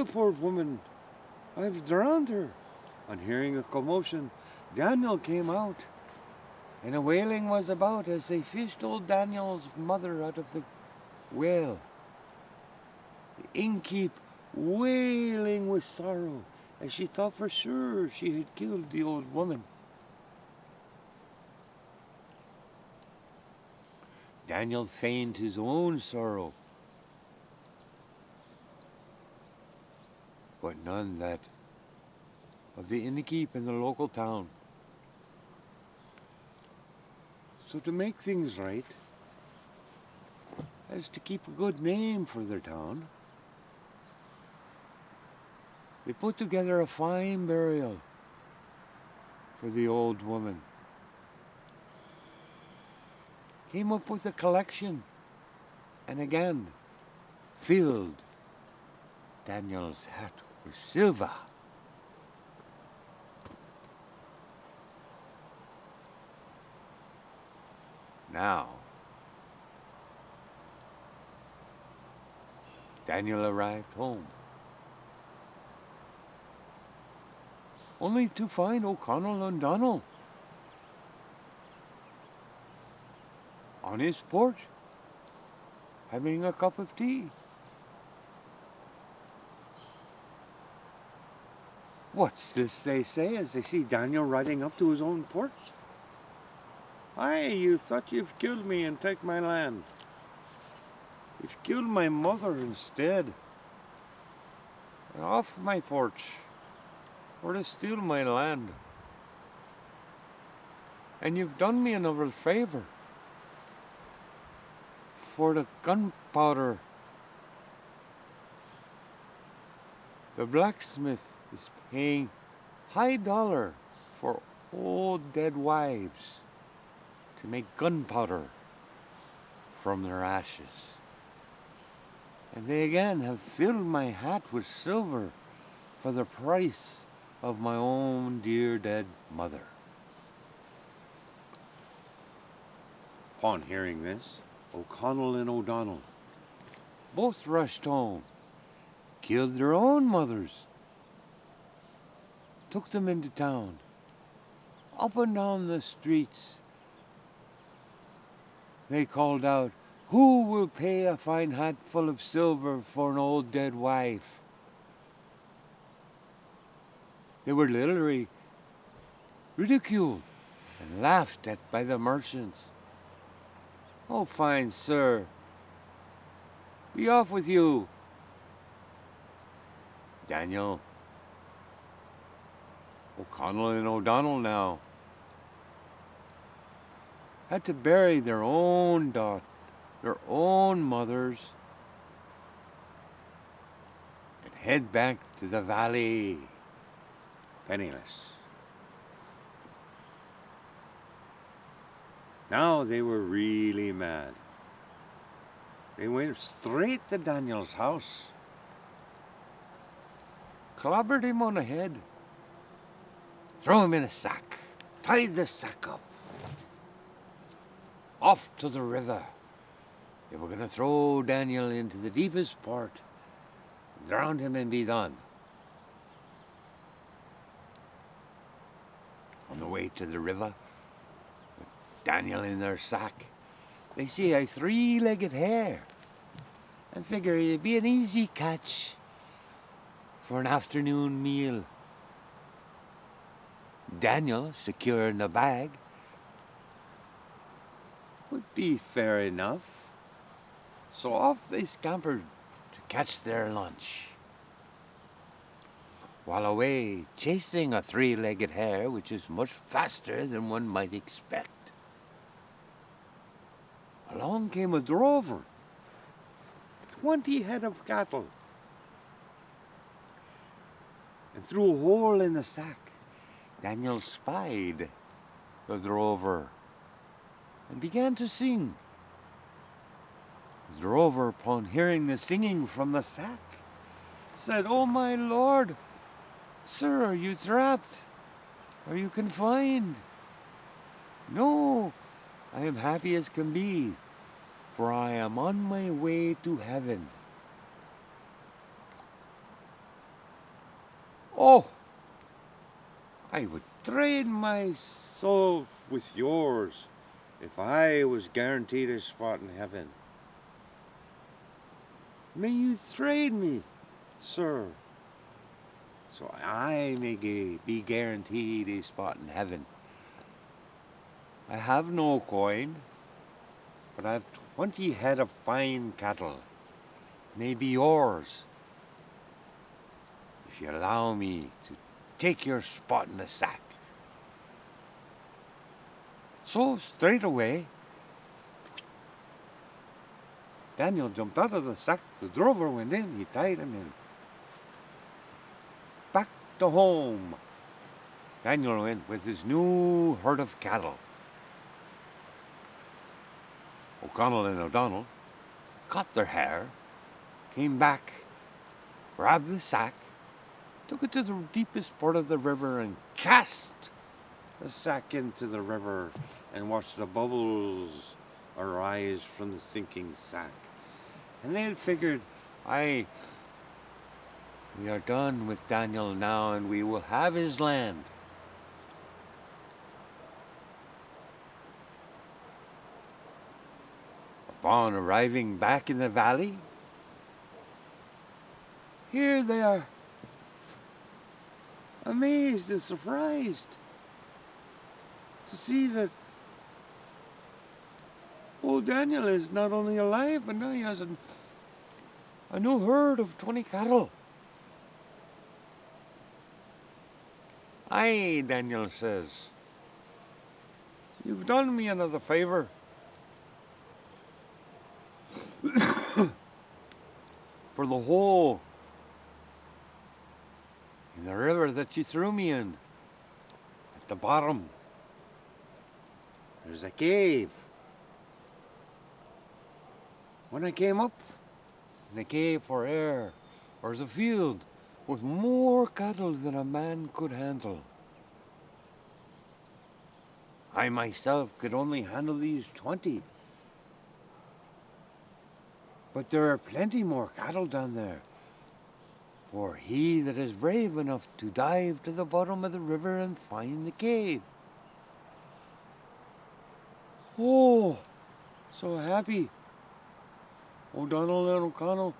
The poor woman, I've drowned her. On hearing a commotion, Daniel came out, and a wailing was about as they fished old Daniel's mother out of the well. The innkeep wailing with sorrow, as she thought for sure she had killed the old woman. Daniel feigned his own sorrow, but none that of the innkeep in the local town. So to make things right, as to keep a good name for their town, they put together a fine burial for the old woman. Came up with a collection, and again filled Daniel's hat with silver. Now, Daniel arrived home, only to find O'Connell and Donald on his porch having a cup of tea. What's this, they say, as they see Daniel riding up to his own porch? Aye, you thought you've killed me and take my land. You've killed my mother instead. And off my porch, or to steal my land. And you've done me another favor. For the gunpowder, the blacksmith is paying high dollar for old dead wives to make gunpowder from their ashes. And they again have filled my hat with silver for the price of my own dear dead mother. Upon hearing this, O'Connell and O'Donnell both rushed home, killed their own mothers, took them into town, up and down the streets. They called out, "Who will pay a fine hatful of silver for an old dead wife?" They were literally ridiculed and laughed at by the merchants. "Oh, fine sir, be off with you." Daniel, O'Connell and O'Donnell now had to bury their own their own mothers, and head back to the valley, penniless. Now they were really mad. They went straight to Daniel's house, clobbered him on the head, threw him in a sack, tied the sack up, off to the river. They were going to throw Daniel into the deepest part, drown him and be done. On the way to the river, with Daniel in their sack, they see a three-legged hare and figure it'd be an easy catch for an afternoon meal. Daniel, secure in the bag, would be fair enough. So off they scampered to catch their lunch. While away chasing a three-legged hare, which is much faster than one might expect, along came a drover, 20 head of cattle, and through a hole in the sack, Daniel spied the drover and began to sing. The drover, upon hearing the singing from the sack, said, "Oh, my lord, sir, are you trapped? Are you confined?" "No, I am happy as can be, for I am on my way to heaven." Oh, I would trade my soul with yours if I was guaranteed a spot in heaven. May you trade me, sir, so I may be guaranteed a spot in heaven. I have no coin, but I have 20 head of fine cattle. May be yours if you allow me to take your spot in the sack. So straight away, Daniel jumped out of the sack. The drover went in. He tied him in. Back to home, Daniel went with his new herd of cattle. O'Connell and O'Donnell cut their hair, came back, grabbed the sack, took it to the deepest part of the river and cast the sack into the river and watched the bubbles arise from the sinking sack. And they had figured, we are done with Daniel now and we will have his land. Upon arriving back in the valley, here they are, amazed and surprised to see that old Daniel is not only alive, but now he has a new herd of 20 cattle. Aye, Daniel says, you've done me another favor. For the hole in the river that you threw me in, at the bottom, there's a cave. When I came up in the cave for air, there's a field with more cattle than a man could handle. I myself could only handle these 20. But there are plenty more cattle down there. For he that is brave enough to dive to the bottom of the river and find the cave. Oh, so happy. O'Donnell and O'Connell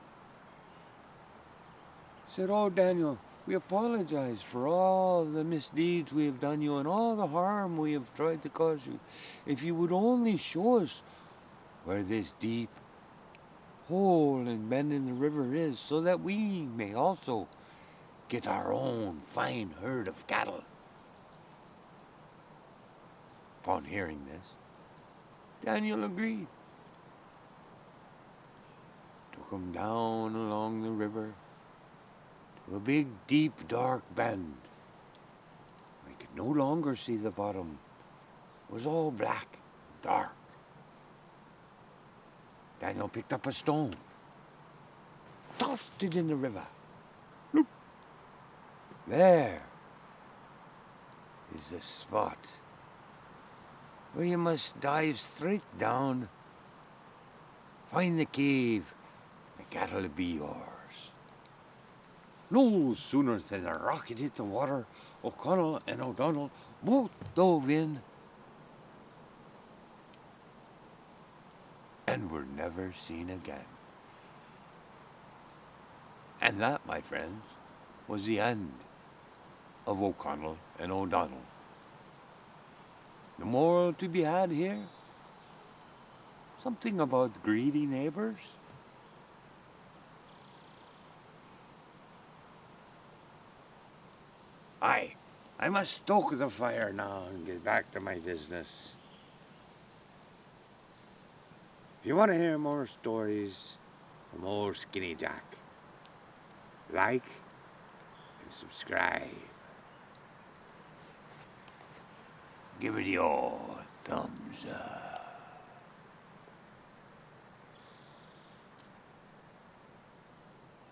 said, oh, Daniel, we apologize for all the misdeeds we have done you and all the harm we have tried to cause you. If you would only show us where this deep hole and bend in the river is, so that we may also get our own fine herd of cattle. Upon hearing this, Daniel agreed. Took him down along the river to a big, deep, dark bend. I could no longer see the bottom. It was all black, dark. Daniel picked up a stone, tossed it in the river. Loop. There is the spot where you must dive straight down, find the cave, the cattle will be yours. No sooner than the rocket hit the water, O'Connell and O'Donnell both dove in and were never seen again. And that, my friends, was the end of O'Connell and O'Donnell. The moral to be had here? Something about greedy neighbors? I must stoke the fire now and get back to my business. If you want to hear more stories from old Skinny Jack, like and subscribe. Give it your thumbs up.